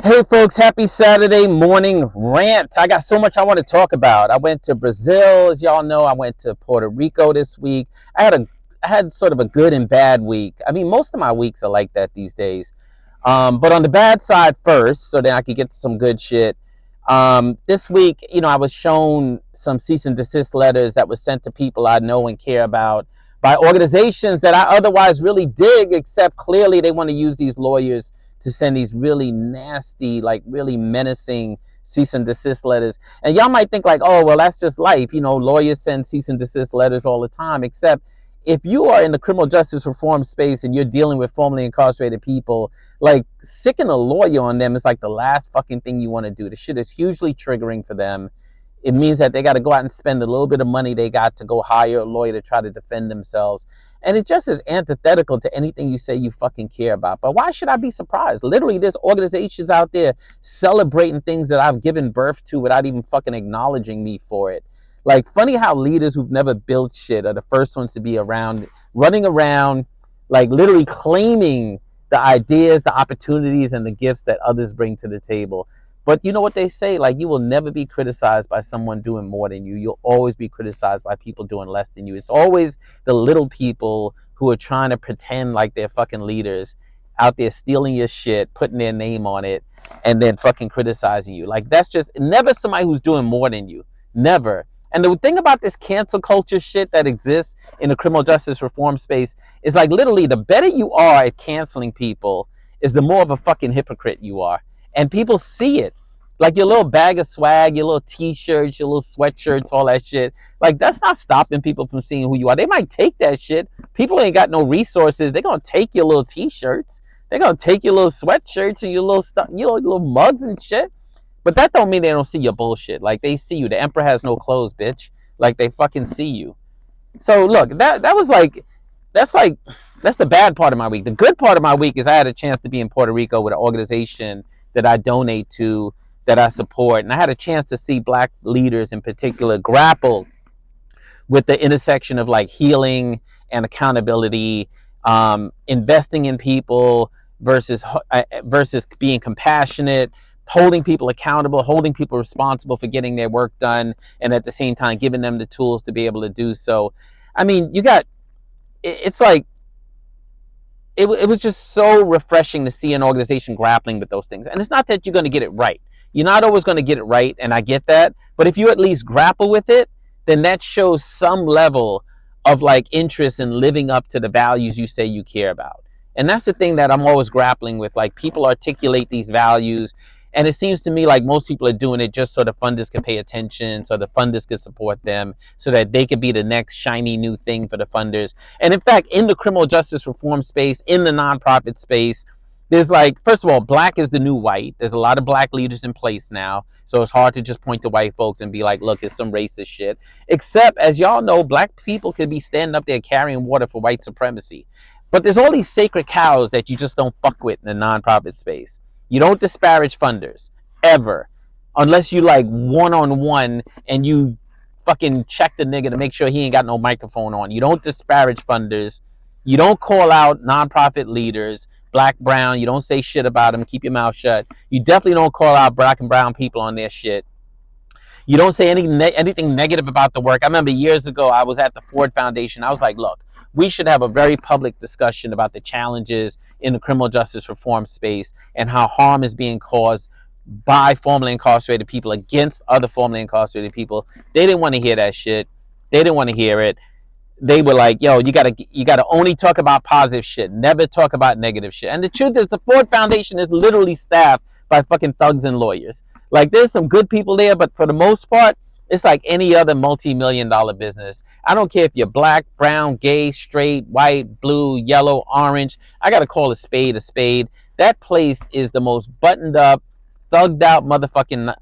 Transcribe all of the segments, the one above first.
Hey folks, happy Saturday morning rant. I got so much I want to talk about. I went to Brazil, as y'all know. I went to Puerto Rico this week. I had sort of a good and bad week. I mean, most of my weeks are like that these days. But on the bad side first, so then I could get to some good shit. This week, I was shown some cease and desist letters that were sent to people I know and care about by organizations that I otherwise really dig, except clearly they want to use these lawyers to send these really nasty, like really menacing cease and desist letters. And y'all might think like, oh, well, that's just life. Lawyers send cease and desist letters all the time, except if you are in the criminal justice reform space and you're dealing with formerly incarcerated people, like sicking a lawyer on them is like the last fucking thing you want to do. The shit is hugely triggering for them. It means that they got to go out and spend a little bit of money they got to go hire a lawyer to try to defend themselves. And it just is antithetical to anything you say you fucking care about. But why should I be surprised? Literally, there's organizations out there celebrating things that I've given birth to without even fucking acknowledging me for it. Like, funny how leaders who've never built shit are the first ones to be around, running around, like literally claiming the ideas, the opportunities, and the gifts that others bring to the table. But you know what they say, like, you will never be criticized by someone doing more than you. You'll always be criticized by people doing less than you. It's always the little people who are trying to pretend like they're fucking leaders out there stealing your shit, putting their name on it, and then fucking criticizing you. Like, that's just never somebody who's doing more than you. Never. And the thing about this cancel culture shit that exists in the criminal justice reform space is like literally the better you are at canceling people is the more of a fucking hypocrite you are. And people see it. Like your little bag of swag, your little t-shirts, your little sweatshirts, all that shit. Like, that's not stopping people from seeing who you are. They might take that shit. People ain't got no resources. They're going to take your little t-shirts. They're going to take your little sweatshirts and your little stuff, your little mugs and shit. But that don't mean they don't see your bullshit. Like, they see you. The emperor has no clothes, bitch. Like, they fucking see you. So look, that's the bad part of my week. The good part of my week is I had a chance to be in Puerto Rico with an organization that I donate to, that I support, and I had a chance to see black leaders in particular grapple with the intersection of like healing and accountability, investing in people versus being compassionate, holding people accountable, holding people responsible for getting their work done, and at the same time giving them the tools to be able to do so. I mean, it's like it was just so refreshing to see an organization grappling with those things. And it's not that you're going to get it right. You're not always going to get it right, and I get that. But if you at least grapple with it, then that shows some level of like interest in living up to the values you say you care about. And that's the thing that I'm always grappling with. Like, people articulate these values, and it seems to me like most people are doing it just so the funders can pay attention, so the funders can support them, so that they could be the next shiny new thing for the funders. And in fact, in the criminal justice reform space, in the nonprofit space, there's like, first of all, black is the new white. There's a lot of black leaders in place now. So it's hard to just point to white folks and be like, look, it's some racist shit. Except, as y'all know, black people could be standing up there carrying water for white supremacy. But there's all these sacred cows that you just don't fuck with in the nonprofit space. You don't disparage funders, ever. Unless you like one-on-one and you fucking check the nigga to make sure he ain't got no microphone on. You don't disparage funders. You don't call out nonprofit leaders, black, brown. You don't say shit about them. Keep your mouth shut. You definitely don't call out black and brown people on their shit. You don't say anything negative about the work. I remember years ago, I was at the Ford Foundation. I was like, look, we should have a very public discussion about the challenges in the criminal justice reform space and how harm is being caused by formerly incarcerated people against other formerly incarcerated people. They didn't want to hear that shit. They didn't want to hear it. They were like, yo, you gotta only talk about positive shit. Never talk about negative shit. And the truth is, the Ford Foundation is literally staffed by fucking thugs and lawyers. Like, there's some good people there, but for the most part, it's like any other multi-million-dollar business. I don't care if you're black, brown, gay, straight, white, blue, yellow, orange. I gotta call a spade a spade. That place is the most buttoned up, thugged out motherfucking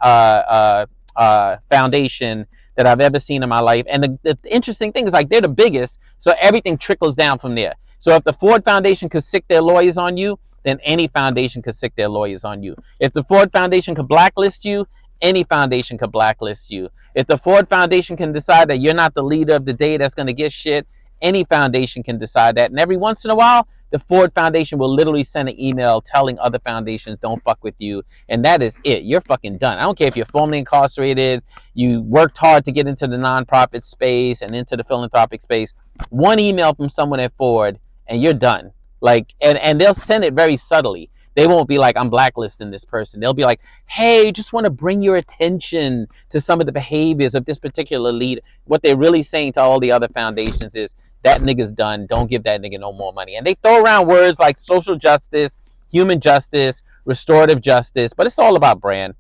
foundation that I've ever seen in my life. And the interesting thing is, like, they're the biggest, so everything trickles down from there. So if the Ford Foundation could sick their lawyers on you, then any foundation could sick their lawyers on you. If the Ford Foundation could blacklist you, any foundation could blacklist you. If the Ford Foundation can decide that you're not the leader of the day that's going to get shit, Any foundation can decide that. And every once in a while, the Ford Foundation will literally send an email telling other foundations, don't fuck with you. And that is it. You're fucking done. I don't care if you're formerly incarcerated, you worked hard to get into the nonprofit space and into the philanthropic space. One email from someone at Ford and you're done. Like, and they'll send it very subtly. They won't be like, I'm blacklisting this person. They'll be like, hey, just want to bring your attention to some of the behaviors of this particular leader. What they're really saying to all the other foundations is, that nigga's done. Don't give that nigga no more money. And they throw around words like social justice, human justice, restorative justice, but it's all about brand.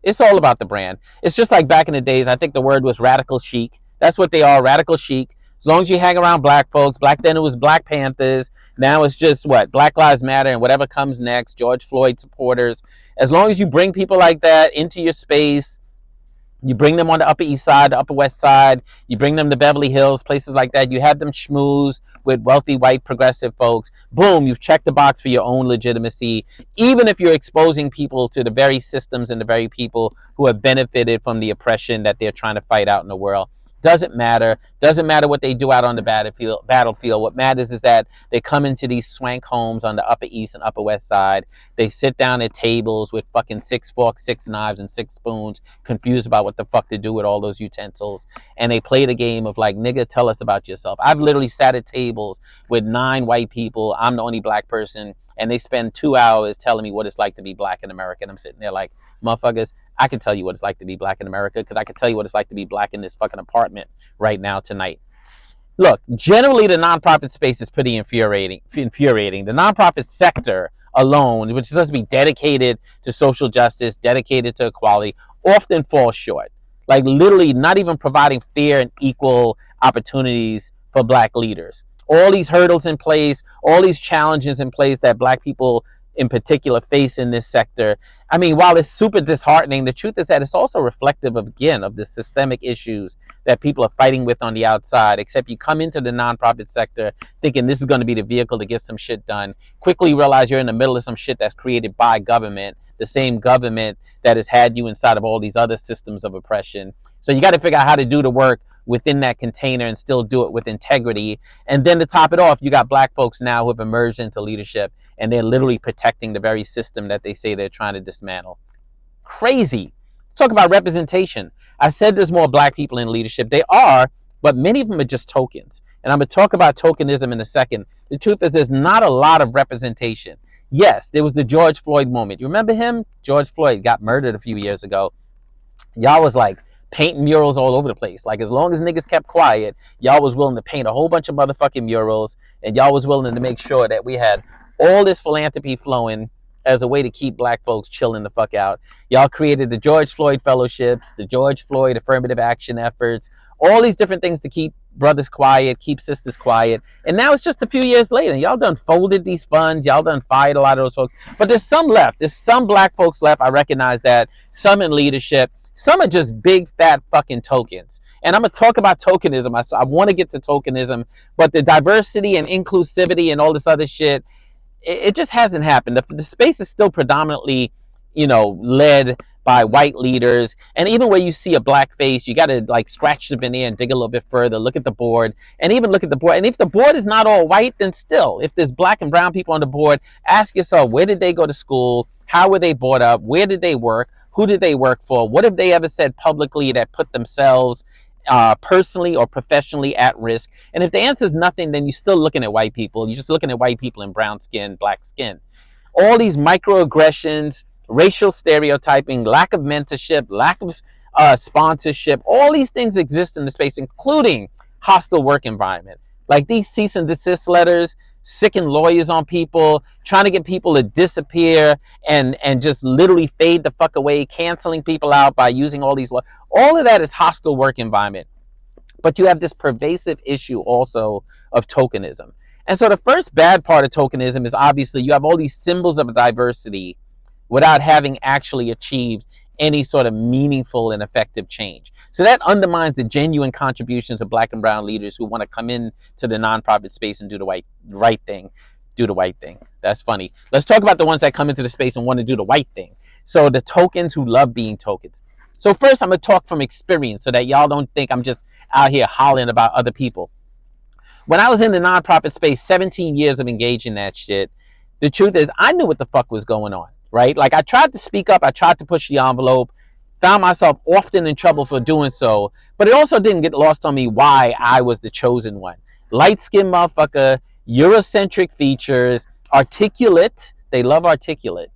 It's all about the brand. It's just like back in the days, I think the word was radical chic. That's what they are, radical chic. As long as you hang around black folks, back then it was Black Panthers. Now it's just what? Black Lives Matter and whatever comes next, George Floyd supporters. As long as you bring people like that into your space, you bring them on the Upper East Side, the Upper West Side. You bring them to Beverly Hills, places like that. You have them schmooze with wealthy, white, progressive folks. Boom, you've checked the box for your own legitimacy. Even if you're exposing people to the very systems and the very people who have benefited from the oppression that they're trying to fight out in the world. Doesn't matter. Doesn't matter what they do out on the battlefield. What matters is that they come into these swank homes on the Upper East and Upper West Side. They sit down at tables with fucking 6 forks, 6 knives, and 6 spoons, confused about what the fuck to do with all those utensils. And they play the game of like, nigga, tell us about yourself. I've literally sat at tables with 9 white people. I'm the only black person. And they spend 2 hours telling me what it's like to be black in America. And I'm sitting there like, motherfuckers, I can tell you what it's like to be black in America because I can tell you what it's like to be black in this fucking apartment right now tonight. Look, generally the nonprofit space is pretty infuriating. The nonprofit sector alone, which is supposed to be dedicated to social justice, dedicated to equality, often falls short. Like literally not even providing fair and equal opportunities for black leaders. All these hurdles in place, all these challenges in place that black people in particular face in this sector. I mean, while it's super disheartening, the truth is that it's also reflective of, again, of the systemic issues that people are fighting with on the outside, except you come into the nonprofit sector thinking this is going to be the vehicle to get some shit done, quickly realize you're in the middle of some shit that's created by government, the same government that has had you inside of all these other systems of oppression. So you got to figure out how to do the work within that container and still do it with integrity. And then to top it off, you got black folks now who have emerged into leadership and they're literally protecting the very system that they say they're trying to dismantle. Crazy. Talk about representation. I said there's more black people in leadership. They are, but many of them are just tokens. And I'm going to talk about tokenism in a second. The truth is there's not a lot of representation. Yes, there was the George Floyd moment. You remember him? George Floyd got murdered a few years ago. Y'all was like, painting murals all over the place. Like as long as niggas kept quiet, y'all was willing to paint a whole bunch of motherfucking murals, and y'all was willing to make sure that we had all this philanthropy flowing as a way to keep black folks chilling the fuck out. Y'all created the George Floyd fellowships, the George Floyd affirmative action efforts, all these different things to keep brothers quiet, keep sisters quiet. And now it's just a few years later. Y'all done folded these funds. Y'all done fired a lot of those folks. But there's some left. There's some black folks left. I recognize that. Some in leadership. Some are just big, fat fucking tokens. And I'm going to talk about tokenism. I want to get to tokenism. But the diversity and inclusivity and all this other shit, it just hasn't happened. The space is still predominantly, led by white leaders. And even where you see a black face, you got to like scratch the veneer and dig a little bit further, look at the board, and even look at the board. And if the board is not all white, then still, if there's black and brown people on the board, ask yourself, where did they go to school? How were they brought up? Where did they work? Who did they work for? What have they ever said publicly that put themselves personally or professionally at risk? And if the answer is nothing, then you're still looking at white people. You're just looking at white people in brown skin, black skin. All these microaggressions, racial stereotyping, lack of mentorship, lack of sponsorship, all these things exist in the space, including hostile work environment. Like these cease and desist letters, sicken lawyers on people, trying to get people to disappear and just literally fade the fuck away, canceling people out by using all these laws. All of that is hostile work environment. But you have this pervasive issue also of tokenism. And so the first bad part of tokenism is obviously you have all these symbols of diversity without having actually achieved any sort of meaningful and effective change. So that undermines the genuine contributions of black and brown leaders who want to come in to the nonprofit space and do the right thing. Do the white thing. That's funny. Let's talk about the ones that come into the space and want to do the white thing. So the tokens who love being tokens. So first I'm going to talk from experience so that y'all don't think I'm just out here hollering about other people. When I was in the nonprofit space, 17 years of engaging that shit, the truth is I knew what the fuck was going on, right? Like I tried to speak up, I tried to push the envelope, found myself often in trouble for doing so, but it also didn't get lost on me why I was the chosen one. Light-skinned motherfucker, Eurocentric features, articulate. They love articulate.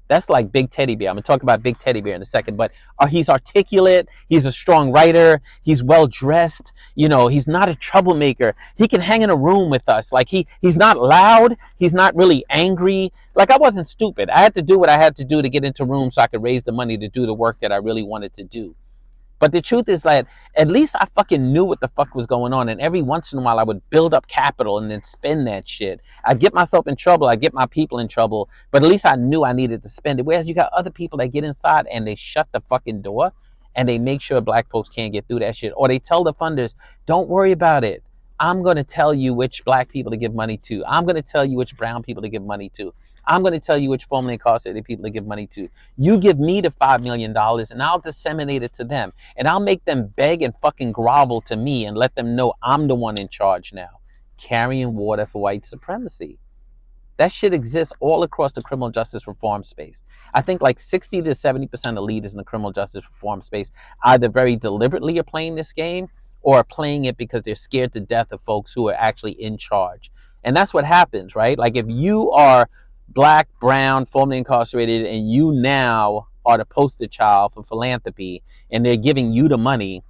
That's like Big Teddy Bear. I'm gonna talk about Big Teddy Bear in a second, but he's articulate. He's a strong writer. He's well dressed. You know, he's not a troublemaker. He can hang in a room with us. Like he's not loud. He's not really angry. Like I wasn't stupid. I had to do what I had to do to get into rooms so I could raise the money to do the work that I really wanted to do. But the truth is that at least I fucking knew what the fuck was going on. And every once in a while I would build up capital and then spend that shit. I'd get myself in trouble. I'd get my people in trouble. But at least I knew I needed to spend it. Whereas you got other people that get inside and they shut the fucking door and they make sure black folks can't get through that shit. Or they tell the funders, don't worry about it. I'm going to tell you which black people to give money to. I'm going to tell you which brown people to give money to. I'm going to tell you which formerly incarcerated people to give money to. You give me the $5 million and I'll disseminate it to them. And I'll make them beg and fucking grovel to me and let them know I'm the one in charge now. Carrying water for white supremacy. That shit exists all across the criminal justice reform space. I think like 60 to 70% of leaders in the criminal justice reform space either very deliberately are playing this game or are playing it because they're scared to death of folks who are actually in charge. And that's what happens, right? Like if you are black, brown, formerly incarcerated, and you now are the poster child for philanthropy, and they're giving you the money,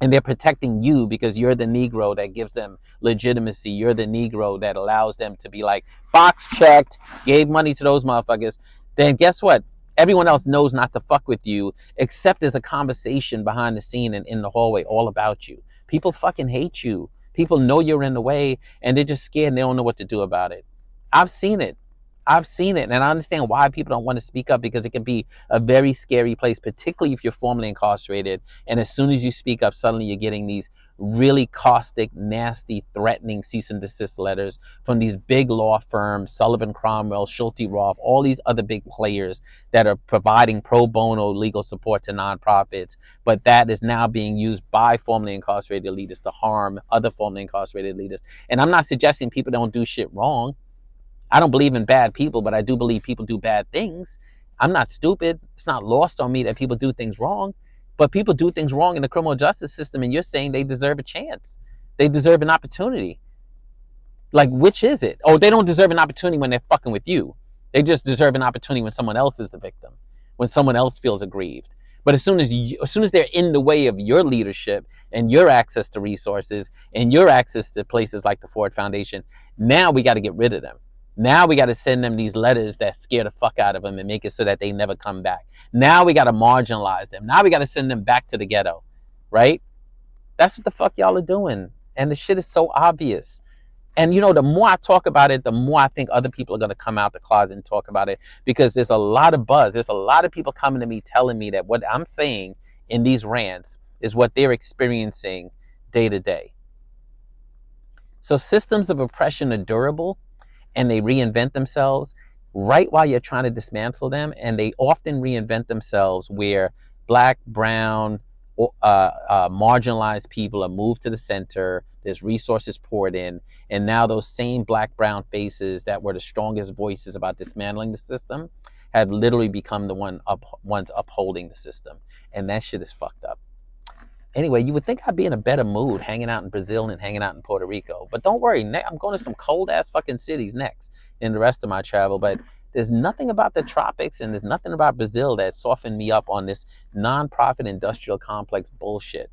and they're protecting you because you're the Negro that gives them legitimacy. You're the Negro that allows them to be like, box checked, gave money to those motherfuckers. Then guess what? Everyone else knows not to fuck with you, except there's a conversation behind the scene and in the hallway all about you. People fucking hate you. People know you're in the way, and they're just scared and they don't know what to do about it. I've seen it. And I understand why people don't want to speak up because it can be a very scary place, particularly if you're formerly incarcerated. And as soon as you speak up, suddenly you're getting these really caustic, nasty, threatening cease and desist letters from these big law firms, Sullivan Cromwell, Schulte Roth, all these other big players that are providing pro bono legal support to nonprofits. But that is now being used by formerly incarcerated leaders to harm other formerly incarcerated leaders. And I'm not suggesting people don't do shit wrong. I don't believe in bad people, but I do believe people do bad things. I'm not stupid. It's not lost on me that people do things wrong, but people do things wrong in the criminal justice system, and you're saying they deserve a chance. They deserve an opportunity. Like, which is it? Oh, they don't deserve an opportunity when they're fucking with you. They just deserve an opportunity when someone else is the victim, when someone else feels aggrieved. But as soon as they're in the way of your leadership and your access to resources and your access to places like the Ford Foundation, now we got to get rid of them. Now we got to send them these letters that scare the fuck out of them and make it so that they never come back. Now we got to marginalize them. Now we got to send them back to the ghetto, right? That's what the fuck y'all are doing. And the shit is so obvious. And, you know, the more I talk about it, the more I think other people are going to come out the closet and talk about it because there's a lot of buzz. There's a lot of people coming to me telling me that what I'm saying in these rants is what they're experiencing day to day. So systems of oppression are durable and they reinvent themselves right while you're trying to dismantle them. And they often reinvent themselves where black, brown, marginalized people are moved to the center. There's resources poured in. And now those same black, brown faces that were the strongest voices about dismantling the system have literally become the ones upholding the system. And that shit is fucked up. Anyway, you would think I'd be in a better mood hanging out in Brazil and hanging out in Puerto Rico. But don't worry, I'm going to some cold-ass fucking cities next in the rest of my travel. But there's nothing about the tropics and there's nothing about Brazil that softened me up on this nonprofit industrial complex bullshit.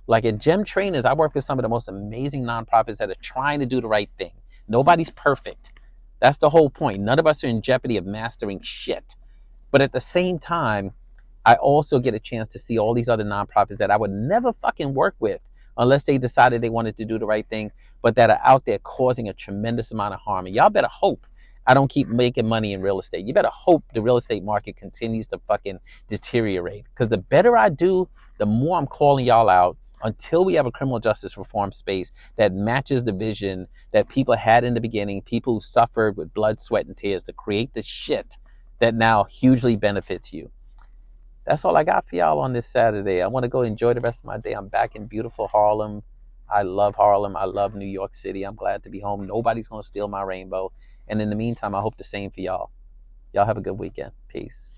Like at Gem Trainers, I work with some of the most amazing nonprofits that are trying to do the right thing. Nobody's perfect. That's the whole point. None of us are in jeopardy of mastering shit. But at the same time, I also get a chance to see all these other nonprofits that I would never fucking work with unless they decided they wanted to do the right thing, but that are out there causing a tremendous amount of harm. And y'all better hope I don't keep making money in real estate. You better hope the real estate market continues to fucking deteriorate. Because the better I do, the more I'm calling y'all out until we have a criminal justice reform space that matches the vision that people had in the beginning, people who suffered with blood, sweat, and tears to create the shit that now hugely benefits you. That's all I got for y'all on this Saturday. I want to go enjoy the rest of my day. I'm back in beautiful Harlem. I love Harlem. I love New York City. I'm glad to be home. Nobody's going to steal my rainbow. And in the meantime, I hope the same for y'all. Y'all have a good weekend. Peace.